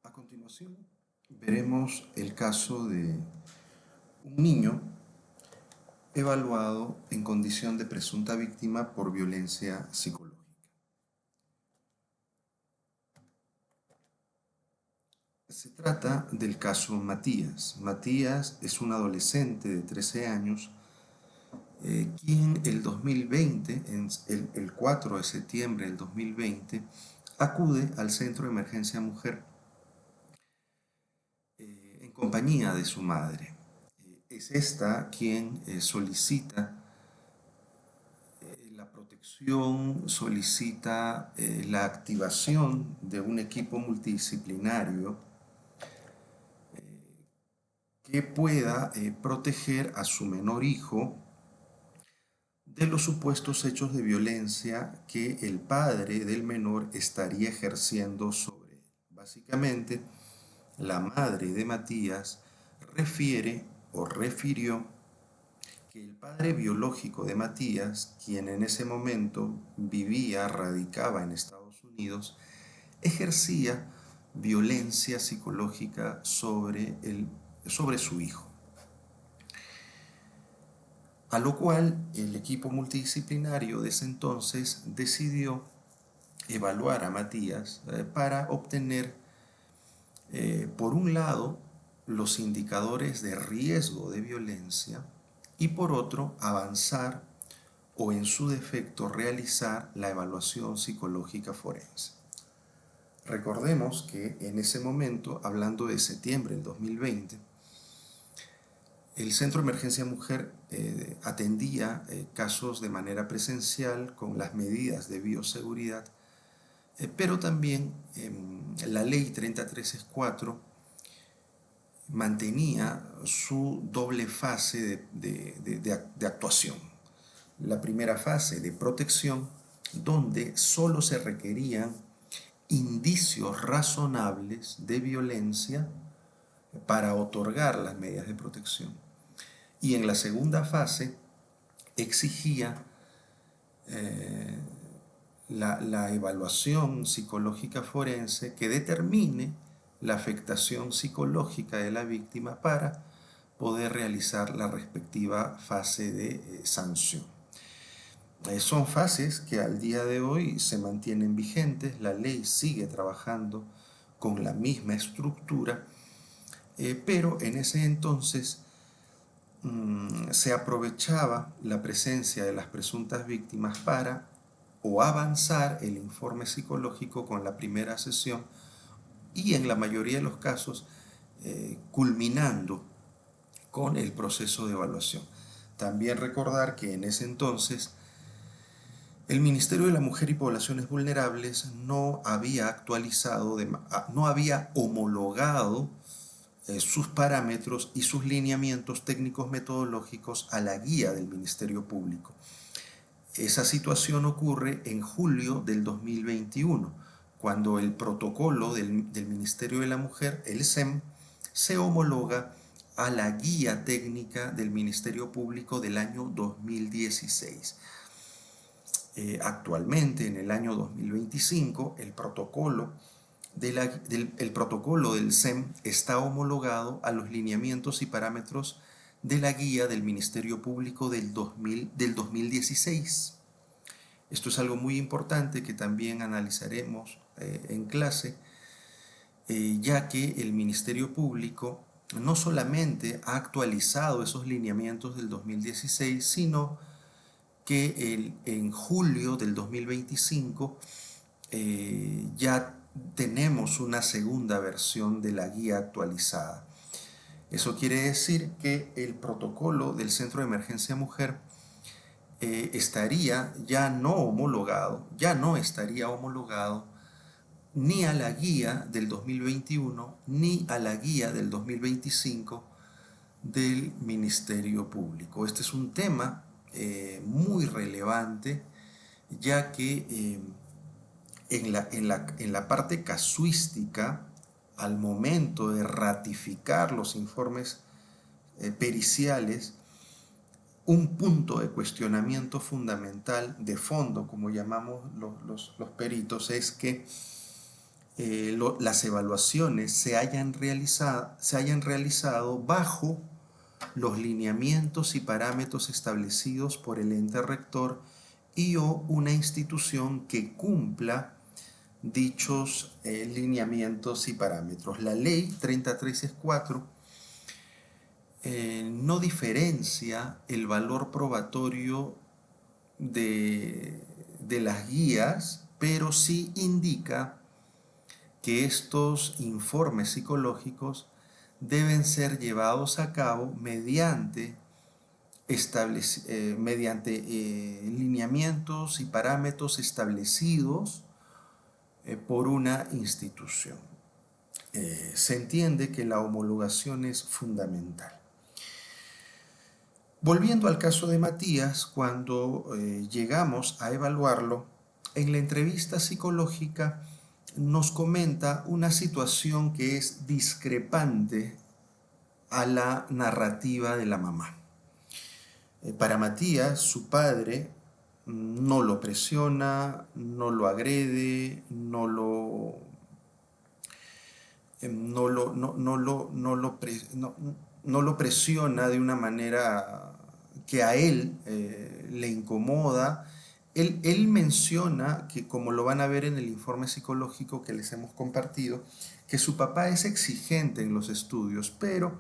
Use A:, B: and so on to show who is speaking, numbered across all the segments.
A: A continuación, veremos el caso de un niño evaluado en condición de presunta víctima por violencia psicológica. Se trata del caso Matías. Matías es un adolescente de 13 años quien el 2020, el 4 de septiembre del 2020, acude al Centro de Emergencia Mujer en compañía de su madre. Es esta quien solicita la protección, solicita la activación de un equipo multidisciplinario que pueda proteger a su menor hijo de los supuestos hechos de violencia que el padre del menor estaría ejerciendo sobre él. Básicamente, la madre de Matías refiere o refirió que el padre biológico de Matías, quien en ese momento vivía, radicaba en Estados Unidos, ejercía violencia psicológica sobre su hijo. A lo cual el equipo multidisciplinario de ese entonces decidió evaluar a Matías para obtener, por un lado, los indicadores de riesgo de violencia y por otro, avanzar o en su defecto realizar la evaluación psicológica forense. Recordemos que en ese momento, hablando de septiembre del 2020, el Centro de Emergencia Mujer atendía casos de manera presencial con las medidas de bioseguridad, pero también la ley 3034 mantenía su doble fase de actuación. La primera fase de protección, donde solo se requerían indicios razonables de violencia para otorgar las medidas de protección. Y en la segunda fase exigía la evaluación psicológica forense que determine la afectación psicológica de la víctima para poder realizar la respectiva fase de sanción. Son fases que al día de hoy se mantienen vigentes, la ley sigue trabajando con la misma estructura, pero en ese entonces se aprovechaba la presencia de las presuntas víctimas para o avanzar el informe psicológico con la primera sesión y en la mayoría de los casos culminando con el proceso de evaluación. También recordar que en ese entonces el Ministerio de la Mujer y Poblaciones Vulnerables no había actualizado, no había homologado sus parámetros y sus lineamientos técnicos metodológicos a la guía del Ministerio Público. Esa situación ocurre en julio del 2021, cuando el protocolo del Ministerio de la Mujer, el SEM, se homologa a la guía técnica del Ministerio Público del año 2016. Actualmente, en el año 2025, el protocolo del SEM está homologado a los lineamientos y parámetros de la guía del Ministerio Público del 2016. Esto es algo muy importante que también analizaremos en clase, ya que el Ministerio Público no solamente ha actualizado esos lineamientos del 2016, sino que en julio del 2025 ya tenemos una segunda versión de la guía actualizada. Eso quiere decir que el protocolo del Centro de Emergencia Mujer estaría ya no homologado, ya no estaría homologado ni a la guía del 2021 ni a la guía del 2025 del Ministerio Público. Este es un tema muy relevante, ya que en la parte casuística, al momento de ratificar los informes periciales, un punto de cuestionamiento fundamental de fondo, como llamamos los peritos, es que las evaluaciones se hayan realizado bajo los lineamientos y parámetros establecidos por el ente rector y o una institución que cumpla dichos lineamientos y parámetros. La ley 3034 no diferencia el valor probatorio de las guías, pero sí indica que estos informes psicológicos deben ser llevados a cabo mediante lineamientos y parámetros establecidos por una institución. Se entiende que la homologación es fundamental. Volviendo al caso de Matías, cuando llegamos a evaluarlo, en la entrevista psicológica nos comenta una situación que es discrepante a la narrativa de la mamá. Para Matías, su padre no lo presiona, no lo agrede, no lo presiona de una manera que a él le incomoda. Él menciona que, como lo van a ver en el informe psicológico que les hemos compartido, que su papá es exigente en los estudios, pero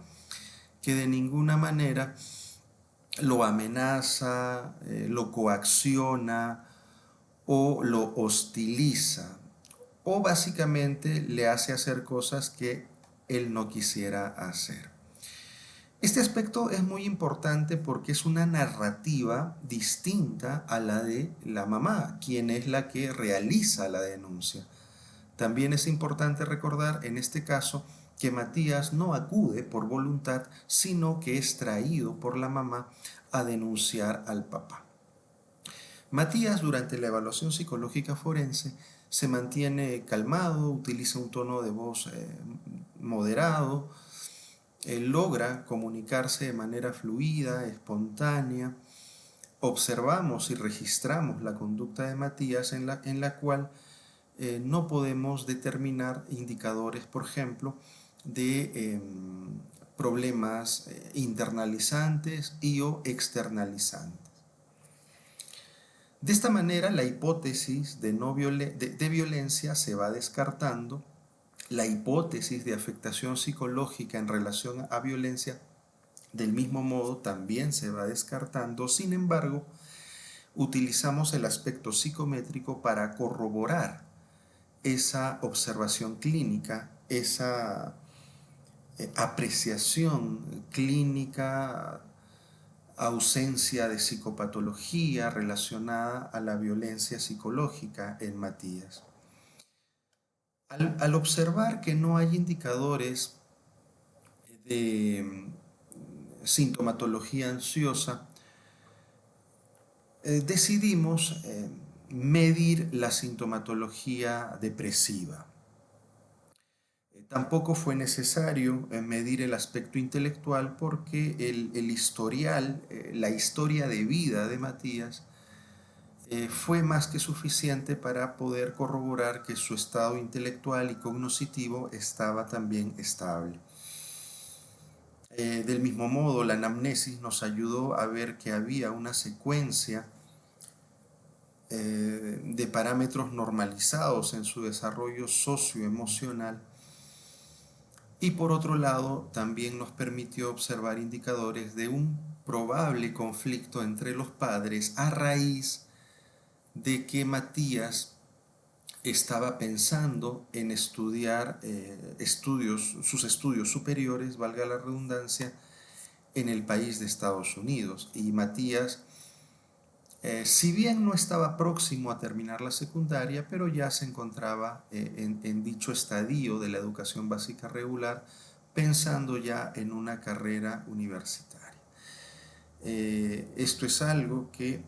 A: que de ninguna manera lo amenaza, lo coacciona o lo hostiliza, o básicamente le hace hacer cosas que él no quisiera hacer. Este aspecto es muy importante porque es una narrativa distinta a la de la mamá, quien es la que realiza la denuncia. También es importante recordar en este caso que Matías no acude por voluntad, sino que es traído por la mamá a denunciar al papá. Matías, durante la evaluación psicológica forense, se mantiene calmado, utiliza un tono de voz moderado, logra comunicarse de manera fluida, espontánea. Observamos y registramos la conducta de Matías en la cual no podemos determinar indicadores, por ejemplo, de problemas internalizantes y o externalizantes. De esta manera, la hipótesis de violencia se va descartando, la hipótesis de afectación psicológica en relación a violencia del mismo modo también se va descartando. Sin embargo, utilizamos el aspecto psicométrico para corroborar esa observación clínica, esa apreciación clínica, ausencia de psicopatología relacionada a la violencia psicológica en Matías. Al observar que no hay indicadores de sintomatología ansiosa, decidimos medir la sintomatología depresiva. Tampoco fue necesario medir el aspecto intelectual porque el historial, la historia de vida de Matías fue más que suficiente para poder corroborar que su estado intelectual y cognoscitivo estaba también estable. Del mismo modo, la anamnesis nos ayudó a ver que había una secuencia de parámetros normalizados en su desarrollo socioemocional, y por otro lado también nos permitió observar indicadores de un probable conflicto entre los padres a raíz de que Matías estaba pensando en estudiar sus estudios superiores, valga la redundancia, en el país de Estados Unidos. Y Matías, si bien no estaba próximo a terminar la secundaria, pero ya se encontraba en dicho estadio de la educación básica regular, pensando ya en una carrera universitaria. Esto es algo que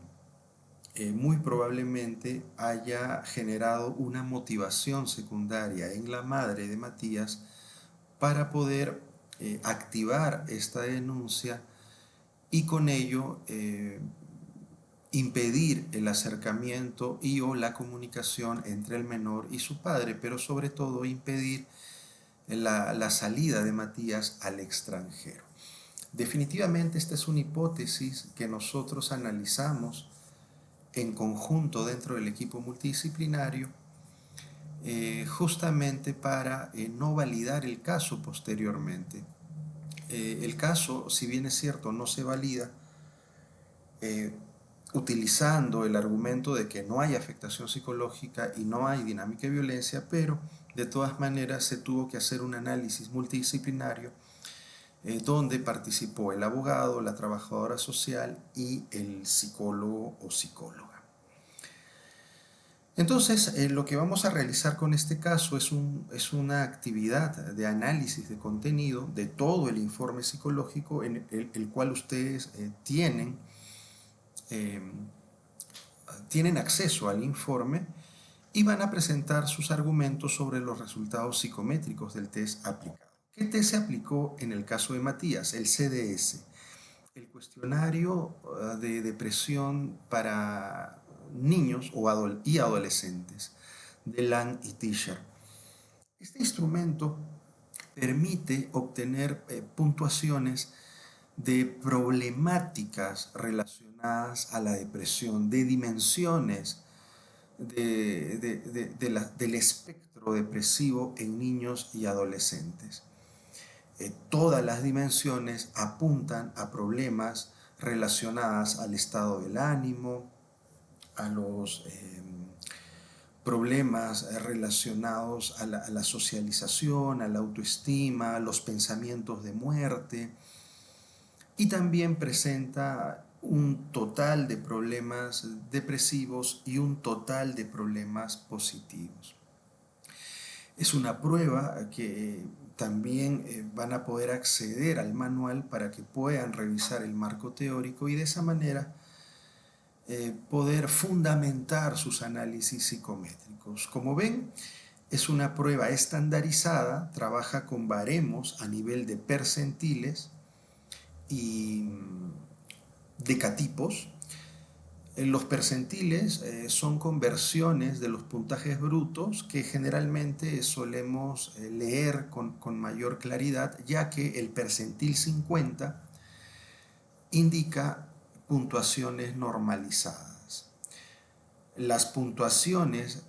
A: muy probablemente haya generado una motivación secundaria en la madre de Matías para poder activar esta denuncia y con ello impedir el acercamiento y o la comunicación entre el menor y su padre, pero sobre todo impedir la salida de Matías al extranjero. Definitivamente esta es una hipótesis que nosotros analizamos en conjunto dentro del equipo multidisciplinario, justamente para no validar el caso posteriormente. El caso, si bien es cierto, no se valida eh, utilizando el argumento de que no hay afectación psicológica y no hay dinámica de violencia, pero de todas maneras se tuvo que hacer un análisis multidisciplinario donde participó el abogado, la trabajadora social y el psicólogo o psicóloga. Entonces, lo que vamos a realizar con este caso es una actividad de análisis de contenido de todo el informe psicológico en el cual ustedes eh, tienen acceso al informe y van a presentar sus argumentos sobre los resultados psicométricos del test aplicado. ¿Qué test se aplicó en el caso de Matías? El CDS, el cuestionario de depresión para niños y adolescentes de Lang y Tischer. Este instrumento permite obtener puntuaciones de problemáticas relacionadas a la depresión, de dimensiones del espectro depresivo en niños y adolescentes. Todas las dimensiones apuntan a problemas relacionados al estado del ánimo, a los problemas relacionados a la socialización, a la autoestima, a los pensamientos de muerte, y también presenta un total de problemas depresivos y un total de problemas positivos. Es una prueba que también van a poder acceder al manual para que puedan revisar el marco teórico y de esa manera poder fundamentar sus análisis psicométricos. Como ven, es una prueba estandarizada, trabaja con baremos a nivel de percentiles y decatipos. Los percentiles son conversiones de los puntajes brutos que generalmente solemos leer con mayor claridad, ya que el percentil 50 indica puntuaciones normalizadas. Las puntuaciones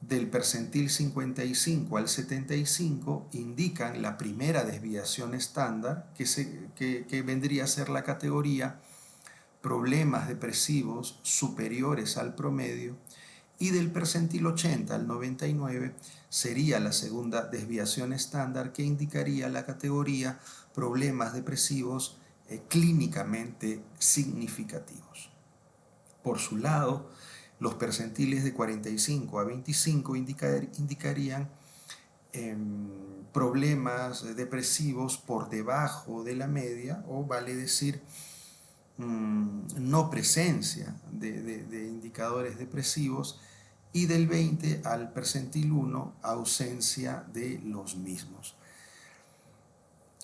A: del percentil 55 al 75 indican la primera desviación estándar, que vendría a ser la categoría problemas depresivos superiores al promedio, y del percentil 80 al 99 sería la segunda desviación estándar, que indicaría la categoría problemas depresivos clínicamente significativos. Por su lado, los percentiles de 45 a 25 indicarían problemas depresivos por debajo de la media, o vale decir no presencia de indicadores depresivos, y del 20 al percentil 1 ausencia de los mismos.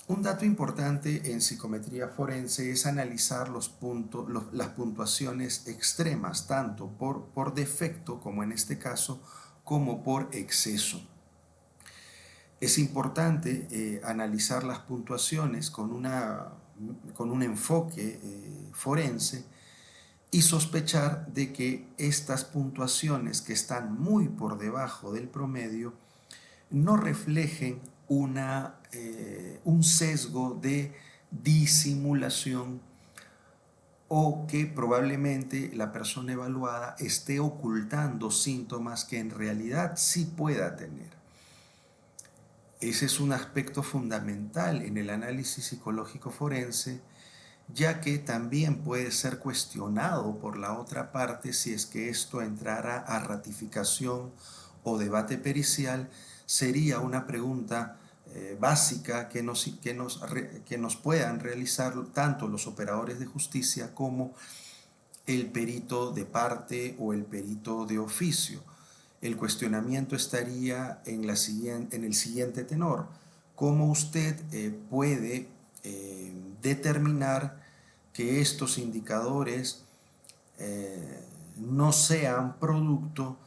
A: Un dato importante en psicometría forense es analizar las puntuaciones extremas, tanto por defecto, como en este caso, como por exceso. Es importante analizar las puntuaciones con un enfoque forense y sospechar de que estas puntuaciones, que están muy por debajo del promedio, no reflejen un sesgo de disimulación, o que probablemente la persona evaluada esté ocultando síntomas que en realidad sí pueda tener. Ese es un aspecto fundamental en el análisis psicológico forense, ya que también puede ser cuestionado por la otra parte si es que esto entrara a ratificación o debate pericial. Sería una pregunta básica que nos puedan realizar tanto los operadores de justicia como el perito de parte o el perito de oficio. El cuestionamiento estaría en el siguiente tenor: ¿cómo usted puede determinar que estos indicadores no sean producto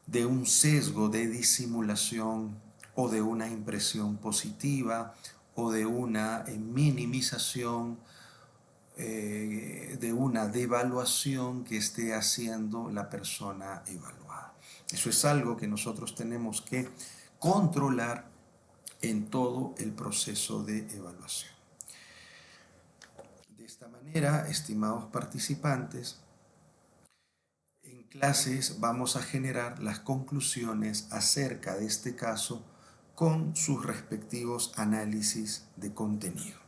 A: de un sesgo de disimulación o de una impresión positiva o de una minimización, de una devaluación que esté haciendo la persona evaluada. Eso es algo que nosotros tenemos que controlar en todo el proceso de evaluación. De esta manera, estimados participantes, en clases vamos a generar las conclusiones acerca de este caso con sus respectivos análisis de contenido.